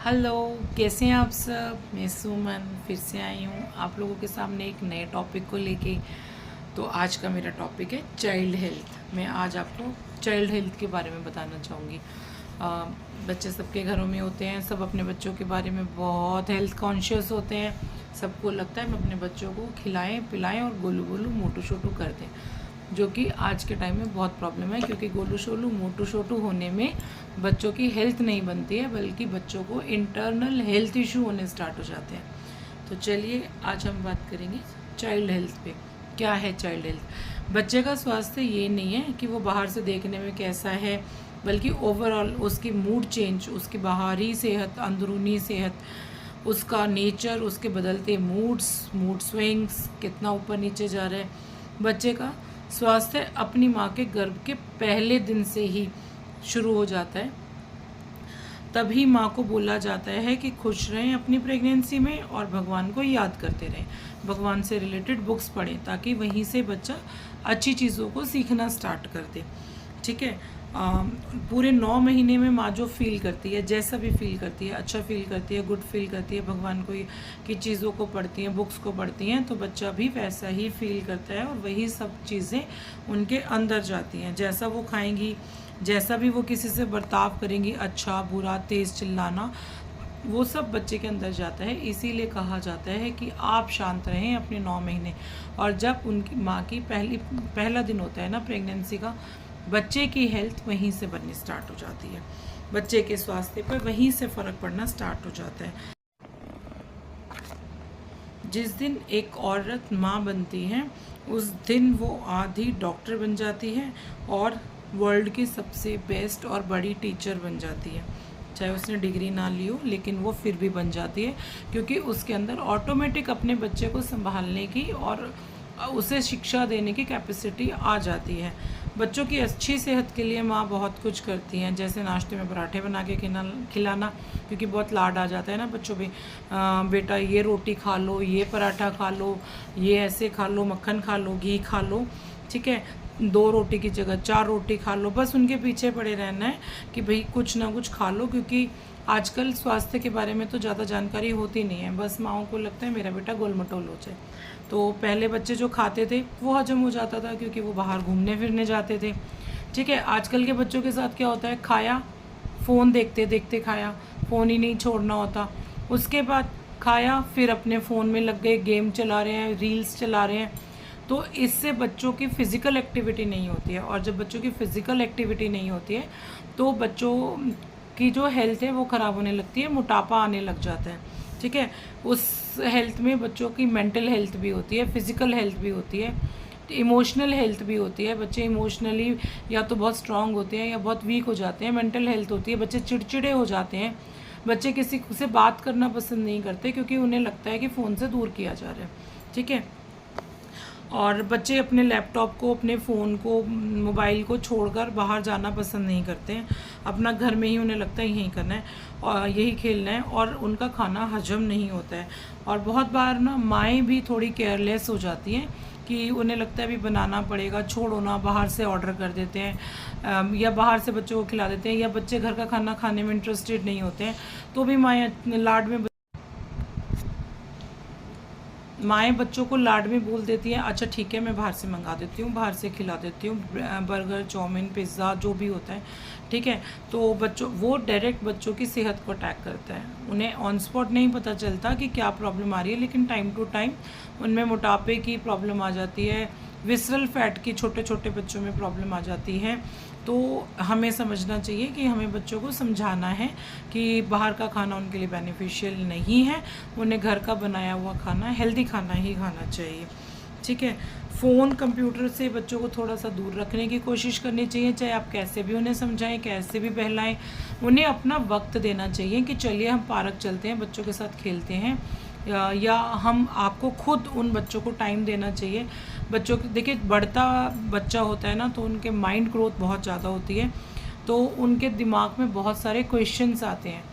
Hello, कैसे हैं आप सब। मैं सुमन फिर से आई हूँ आप लोगों के सामने एक नए टॉपिक को लेके। तो आज का मेरा टॉपिक है चाइल्ड हेल्थ। मैं आज आपको चाइल्ड हेल्थ के बारे में बताना चाहूँगी। बच्चे सबके घरों में होते हैं, सब अपने बच्चों के बारे में बहुत हेल्थ कॉन्शियस होते हैं। सबको लगता है हम अपने बच्चों को खिलाएं पिलाएं और गोलू गोलू मोटू छोटू कर दें, जो कि आज के टाइम में बहुत प्रॉब्लम है, क्योंकि गोलू शोलू मोटू छोटू होने में बच्चों की हेल्थ नहीं बनती है, बल्कि बच्चों को इंटरनल हेल्थ इशू होने स्टार्ट हो जाते हैं। तो चलिए आज हम बात करेंगे चाइल्ड हेल्थ पे। क्या है चाइल्ड हेल्थ? बच्चे का स्वास्थ्य ये नहीं है कि वो बाहर से देखने में कैसा है, बल्कि ओवरऑल उसकी मूड चेंज, उसकी बाहरी सेहत, अंदरूनी सेहत, उसका नेचर, उसके बदलते मूड स्विंग्स, कितना ऊपर नीचे जा रहा है। बच्चे का स्वास्थ्य अपनी माँ के गर्भ के पहले दिन से ही शुरू हो जाता है। तभी माँ को बोला जाता है कि खुश रहें अपनी प्रेगनेंसी में और भगवान को याद करते रहें, भगवान से रिलेटेड बुक्स पढ़ें, ताकि वहीं से बच्चा अच्छी चीज़ों को सीखना स्टार्ट कर दे। ठीक है। पूरे 9 महीने में माँ जो फील करती है, जैसा भी फील करती है, अच्छा फील करती है, गुड फील करती है, भगवान को की चीज़ों को पढ़ती हैं, बुक्स को पढ़ती हैं, तो बच्चा भी वैसा ही फील करता है और वही सब चीज़ें उनके अंदर जाती हैं। जैसा वो खाएंगी, जैसा भी वो किसी से बर्ताव करेंगी, अच्छा बुरा तेज़ चिल्लाना, वो सब बच्चे के अंदर जाता है। इसीलिए कहा जाता है कि आप शांत रहें अपने 9 महीने। और जब उनकी माँ की पहला दिन होता है ना प्रेगनेंसी का, बच्चे की हेल्थ वहीं से बननी स्टार्ट हो जाती है, बच्चे के स्वास्थ्य पर वहीं से फ़र्क पड़ना स्टार्ट हो जाता है। जिस दिन एक औरत माँ बनती है, उस दिन वो आधी डॉक्टर बन जाती है और वर्ल्ड की सबसे बेस्ट और बड़ी टीचर बन जाती है। चाहे उसने डिग्री ना ली हो, लेकिन वो फिर भी बन जाती है, क्योंकि उसके अंदर ऑटोमेटिक अपने बच्चे को संभालने की और उसे शिक्षा देने की कैपेसिटी आ जाती है। बच्चों की अच्छी सेहत के लिए माँ बहुत कुछ करती हैं, जैसे नाश्ते में पराठे बना के खिलाना, क्योंकि बहुत लाड आ जाता है ना बच्चों पे। बेटा ये रोटी खा लो, ये पराठा खा लो, ये ऐसे खा लो, मक्खन खा लो, घी खा लो। ठीक है, 2 रोटी की जगह 4 रोटी खा लो। बस उनके पीछे पड़े रहना है कि भाई कुछ ना कुछ खा लो, क्योंकि आजकल स्वास्थ्य के बारे में तो ज़्यादा जानकारी होती नहीं है। बस माँओं को लगता है मेरा बेटा गोल मटोल हो जाए। तो पहले बच्चे जो खाते थे वो हजम हो जाता था, क्योंकि वो बाहर घूमने फिरने जाते थे। ठीक है, आजकल के बच्चों के साथ क्या होता है, खाया, फ़ोन देखते देखते खाया, फ़ोन ही नहीं छोड़ना होता। उसके बाद खाया, फिर अपने फ़ोन में लग गए, गेम चला रहे हैं, रील्स चला रहे हैं। तो इससे बच्चों की फ़िज़िकल एक्टिविटी नहीं होती है, और जब बच्चों की फ़िज़िकल एक्टिविटी नहीं होती है तो बच्चों की जो हेल्थ है वो ख़राब होने लगती है, मोटापा आने लग जाता है। ठीक है, उस हेल्थ में बच्चों की मेंटल हेल्थ भी होती है, फिज़िकल हेल्थ भी होती है, इमोशनल हेल्थ भी होती है। बच्चे इमोशनली या तो बहुत स्ट्रांग होते हैं या बहुत वीक हो जाते हैं। मेंटल हेल्थ होती है, बच्चे चिड़चिड़े हो जाते हैं, बच्चे किसी से बात करना पसंद नहीं करते, क्योंकि उन्हें लगता है कि फ़ोन से दूर किया जा रहा है। ठीक है, और बच्चे अपने लैपटॉप को, अपने फ़ोन को, मोबाइल को छोड़कर बाहर जाना पसंद नहीं करते हैं। अपना घर में ही उन्हें लगता है यही करना है और यही खेलना है, और उनका खाना हजम नहीं होता है। और बहुत बार ना माएँ भी थोड़ी केयरलेस हो जाती हैं कि उन्हें लगता है अभी बनाना पड़ेगा, छोड़ो ना, बाहर से ऑर्डर कर देते हैं, या बाहर से बच्चों को खिला देते हैं, या बच्चे घर का खाना खाने में इंटरेस्टेड नहीं होते हैं, तो भी माएँ बच्चों को लाड में बोल देती हैं, अच्छा ठीक है मैं बाहर से मंगा देती हूँ, बाहर से खिला देती हूँ, बर्गर, चाउमीन, पिज़्ज़ा, जो भी होता है। ठीक है, तो बच्चों वो डायरेक्ट बच्चों की सेहत को अटैक करता है। उन्हें ऑन स्पॉट नहीं पता चलता कि क्या प्रॉब्लम आ रही है, लेकिन टाइम टू टाइम उनमें मोटापे की प्रॉब्लम आ जाती है, विसरल फैट की छोटे छोटे बच्चों में प्रॉब्लम आ जाती है। तो हमें समझना चाहिए कि हमें बच्चों को समझाना है कि बाहर का खाना उनके लिए बेनिफिशियल नहीं है, उन्हें घर का बनाया हुआ खाना, हेल्दी खाना ही खाना चाहिए। ठीक है, फ़ोन कंप्यूटर से बच्चों को थोड़ा सा दूर रखने की कोशिश करनी चाहिए, चाहे आप कैसे भी उन्हें समझाएं, कैसे भी बहलाएं। उन्हें अपना वक्त देना चाहिए कि चलिए हम पार्क चलते हैं, बच्चों के साथ खेलते हैं, या हम आपको खुद उन बच्चों को टाइम देना चाहिए। बच्चों के देखिए, बढ़ता बच्चा होता है ना, तो उनके माइंड ग्रोथ बहुत ज़्यादा होती है, तो उनके दिमाग में बहुत सारे क्वेश्चंस आते हैं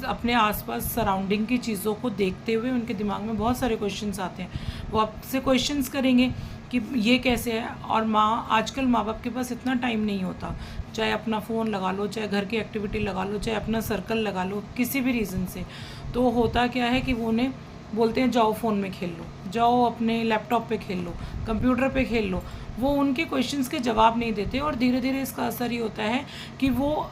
अपने आसपास सराउंडिंग की चीज़ों को देखते हुए उनके दिमाग में बहुत सारे क्वेश्चंस आते हैं। वो आपसे क्वेश्चंस करेंगे कि ये कैसे है। और आजकल माँ बाप के पास इतना टाइम नहीं होता, चाहे अपना फ़ोन लगा लो, चाहे घर की एक्टिविटी लगा लो, चाहे अपना सर्कल लगा लो, किसी भी रीज़न से। तो होता क्या है कि वो उन्हें बोलते हैं जाओ फ़ोन में खेल लो, जाओ अपने लैपटॉप पे खेल लो, कंप्यूटर पे खेल लो। वो उनके क्वेश्चंस के जवाब नहीं देते और धीरे धीरे इसका असर ये होता है कि वो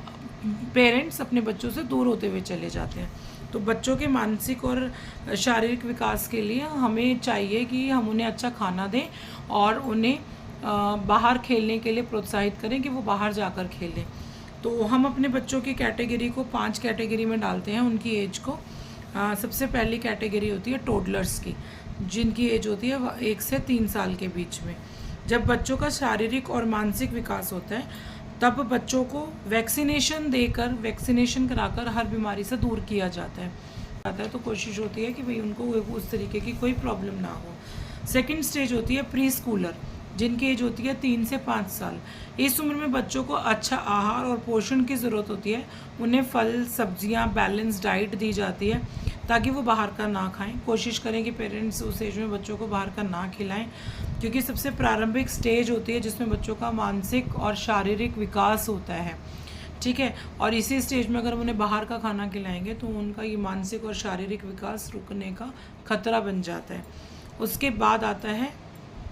पेरेंट्स अपने बच्चों से दूर होते हुए चले जाते हैं। तो बच्चों के मानसिक और शारीरिक विकास के लिए हमें चाहिए कि हम उन्हें अच्छा खाना दें और उन्हें बाहर खेलने के लिए प्रोत्साहित करें कि वो बाहर जाकर खेलें। तो हम अपने बच्चों की कैटेगरी को 5 कैटेगरी में डालते हैं उनकी एज को। सबसे पहली कैटेगरी होती है टोडलर्स की, जिनकी एज होती है 1 से 3 साल के बीच में। जब बच्चों का शारीरिक और मानसिक विकास होता है तब बच्चों को वैक्सीनेशन देकर, वैक्सीनेशन कराकर हर बीमारी से दूर किया जाता है। तो कोशिश होती है कि भाई उनको उस तरीके की कोई प्रॉब्लम ना हो। सेकंड स्टेज होती है प्री स्कूलर, जिनकी एज होती है 3 से 5 साल। इस उम्र में बच्चों को अच्छा आहार और पोषण की ज़रूरत होती है। उन्हें फल, सब्जियां, बैलेंस डाइट दी जाती है ताकि वो बाहर का ना खाएं। कोशिश करें कि पेरेंट्स उस एज में बच्चों को बाहर का ना खिलाएं, क्योंकि सबसे प्रारंभिक स्टेज होती है जिसमें बच्चों का मानसिक और शारीरिक विकास होता है। ठीक है, और इसी स्टेज में अगर उन्हें बाहर का खाना खिलाएंगे तो उनका ये मानसिक और शारीरिक विकास रुकने का खतरा बन जाता है। उसके बाद आता है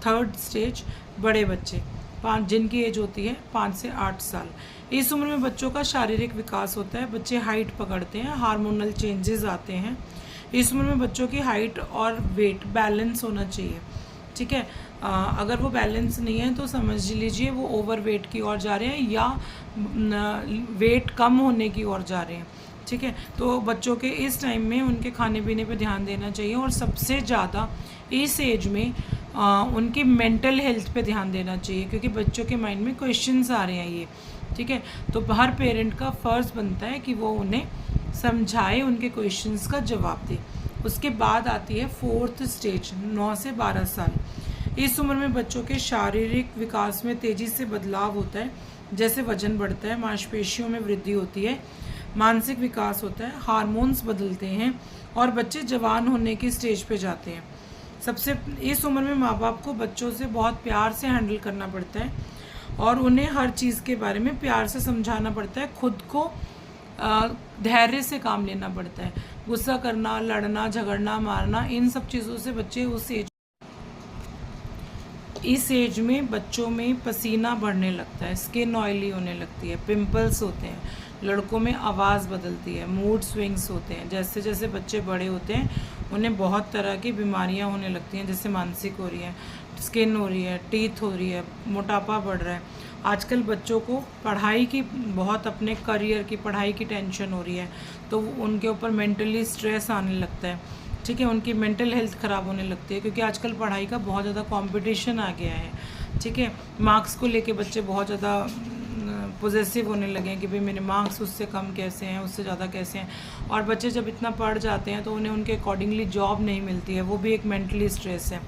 थर्ड स्टेज, बड़े बच्चे, जिनकी एज होती है 5 से 8 साल। इस उम्र में बच्चों का शारीरिक विकास होता है, बच्चे हाइट पकड़ते हैं, हार्मोनल चेंजेस आते हैं। इस उम्र में बच्चों की हाइट और वेट बैलेंस होना चाहिए। ठीक है, अगर वो बैलेंस नहीं है तो समझ लीजिए वो ओवर वेट की ओर जा रहे हैं या वेट कम होने की ओर जा रहे हैं। ठीक है, तो बच्चों के इस टाइम में उनके खाने पीने पे ध्यान देना चाहिए और सबसे ज़्यादा इस एज में उनकी मेंटल हेल्थ पे ध्यान देना चाहिए, क्योंकि बच्चों के माइंड में क्वेश्चंस आ रहे हैं ये। ठीक है, तो हर पेरेंट का फ़र्ज़ बनता है कि वो उन्हें समझाए, उनके क्वेश्चंस का जवाब दे। उसके बाद आती है फोर्थ स्टेज, 9 से 12 साल। इस उम्र में बच्चों के शारीरिक विकास में तेज़ी से बदलाव होता है, जैसे वजन बढ़ता है, मांसपेशियों में वृद्धि होती है, मानसिक विकास होता है, हार्मोन्स बदलते हैं और बच्चे जवान होने की स्टेज पे जाते हैं। इस उम्र में माँ बाप को बच्चों से बहुत प्यार से हैंडल करना पड़ता है और उन्हें हर चीज़ के बारे में प्यार से समझाना पड़ता है। खुद को धैर्य से काम लेना पड़ता है। गुस्सा करना, लड़ना, झगड़ना, मारना, इन सब चीज़ों से बच्चे इस एज में बच्चों में पसीना बढ़ने लगता है, स्किन ऑयली होने लगती है, पिंपल्स होते हैं, लड़कों में आवाज़ बदलती है, मूड स्विंग्स होते हैं। जैसे जैसे बच्चे बड़े होते हैं उन्हें बहुत तरह की बीमारियां होने लगती हैं, जैसे मानसिक हो रही है, स्किन हो रही है, टीथ हो रही है, मोटापा बढ़ रहा है। आजकल बच्चों को पढ़ाई की बहुत, अपने करियर की, पढ़ाई की टेंशन हो रही है, तो उनके ऊपर मेंटली स्ट्रेस आने लगता है। ठीक है, उनकी मेंटल हेल्थ ख़राब होने लगती है, क्योंकि आजकल पढ़ाई का बहुत ज़्यादा कंपटीशन आ गया है। ठीक है, मार्क्स को लेके बच्चे बहुत ज़्यादा पॉजिटिव होने लगे हैं कि भाई मेरे मार्क्स उससे कम कैसे हैं, उससे ज़्यादा कैसे हैं। और बच्चे जब इतना पढ़ जाते हैं तो उन्हें उनके अकॉर्डिंगली जॉब नहीं मिलती है, वो भी एक मेंटली स्ट्रेस है।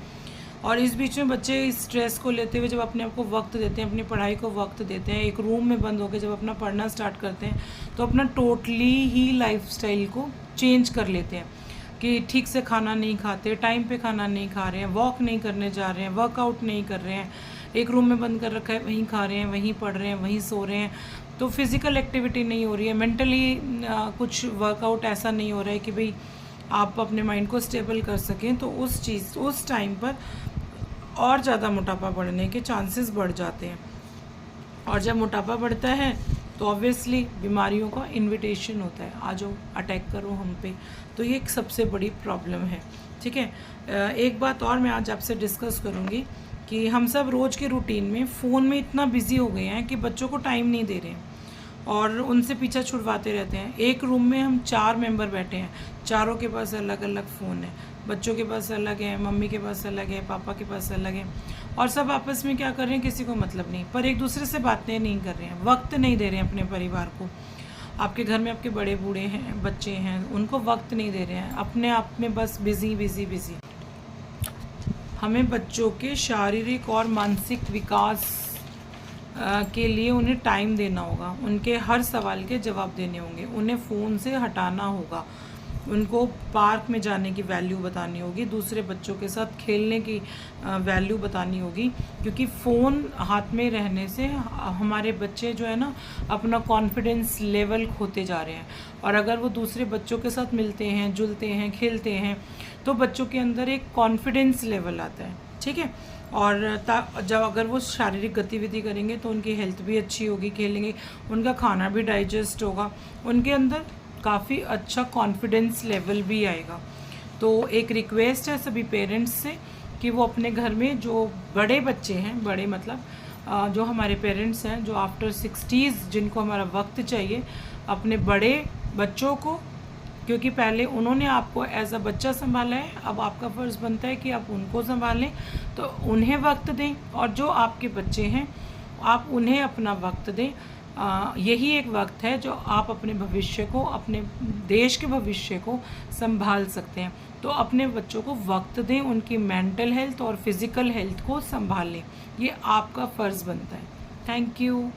और इस बीच में बच्चे इस स्ट्रेस को लेते हुए जब अपने आप को वक्त देते हैं, अपनी पढ़ाई को वक्त देते हैं, एक रूम में बंद होकर जब अपना पढ़ना स्टार्ट करते हैं, तो अपना टोटली ही लाइफस्टाइल को चेंज कर लेते हैं कि ठीक से खाना नहीं खाते, टाइम पे खाना नहीं खा रहे हैं, वॉक नहीं करने जा रहे हैं, वर्कआउट नहीं कर रहे हैं, एक रूम में बंद कर रखा है, वहीं खा रहे हैं, वहीं पढ़ रहे हैं, वहीं सो रहे हैं। तो फिज़िकल एक्टिविटी नहीं हो रही है, मेंटली कुछ वर्कआउट ऐसा नहीं हो रहा है कि भाई आप अपने माइंड को स्टेबल कर सकें। तो उस टाइम पर और ज़्यादा मोटापा बढ़ने के चांसेस बढ़ जाते हैं। और जब मोटापा बढ़ता है तो ऑब्वियसली बीमारियों का इन्विटेशन होता है, आ जाओ अटैक करो हम पे। तो ये एक सबसे बड़ी प्रॉब्लम है। ठीक है, एक बात और मैं आज आपसे डिस्कस करूँगी कि हम सब रोज़ के रूटीन में फ़ोन में इतना बिज़ी हो गए हैं कि बच्चों को टाइम नहीं दे रहे हैं और उनसे पीछा छुड़वाते रहते हैं। एक रूम में हम 4 मेंबर बैठे हैं, चारों के पास अलग अलग फ़ोन है, बच्चों के पास अलग है, मम्मी के पास अलग है, पापा के पास अलग है, और सब आपस में क्या कर रहे हैं किसी को मतलब नहीं, पर एक दूसरे से बातें नहीं कर रहे हैं, वक्त नहीं दे रहे हैं अपने परिवार को। आपके घर में आपके बड़े बूढ़े हैं, बच्चे हैं, उनको वक्त नहीं दे रहे हैं, अपने आप में बस बिज़ी। हमें बच्चों के शारीरिक और मानसिक विकास के लिए उन्हें टाइम देना होगा, उनके हर सवाल के जवाब देने होंगे, उन्हें फ़ोन से हटाना होगा, उनको पार्क में जाने की वैल्यू बतानी होगी, दूसरे बच्चों के साथ खेलने की वैल्यू बतानी होगी। क्योंकि फ़ोन हाथ में रहने से हमारे बच्चे जो है ना अपना कॉन्फिडेंस लेवल खोते जा रहे हैं, और अगर वो दूसरे बच्चों के साथ मिलते हैं, जुलते हैं, खेलते हैं तो बच्चों के अंदर एक कॉन्फिडेंस लेवल आता है, ठीक है। और जब अगर वो शारीरिक गतिविधि करेंगे तो उनकी हेल्थ भी अच्छी होगी, खेलेंगे, उनका खाना भी डाइजेस्ट होगा, उनके अंदर काफ़ी अच्छा कॉन्फिडेंस लेवल भी आएगा। तो एक रिक्वेस्ट है सभी पेरेंट्स से कि वो अपने घर में जो बड़े बच्चे हैं, बड़े मतलब जो हमारे पेरेंट्स हैं जो आफ्टर 60s जिनको हमारा वक्त चाहिए, अपने बड़े बच्चों को, क्योंकि पहले उन्होंने आपको एज अ बच्चा संभाला है, अब आपका फ़र्ज़ बनता है कि आप उनको संभालें, तो उन्हें वक्त दें, और जो आपके बच्चे हैं आप उन्हें अपना वक्त दें। यही एक वक्त है जो आप अपने भविष्य को, अपने देश के भविष्य को संभाल सकते हैं। तो अपने बच्चों को वक्त दें, उनकी मेंटल हेल्थ और फिज़िकल हेल्थ को संभालें, ये आपका फ़र्ज़ बनता है। Thank you.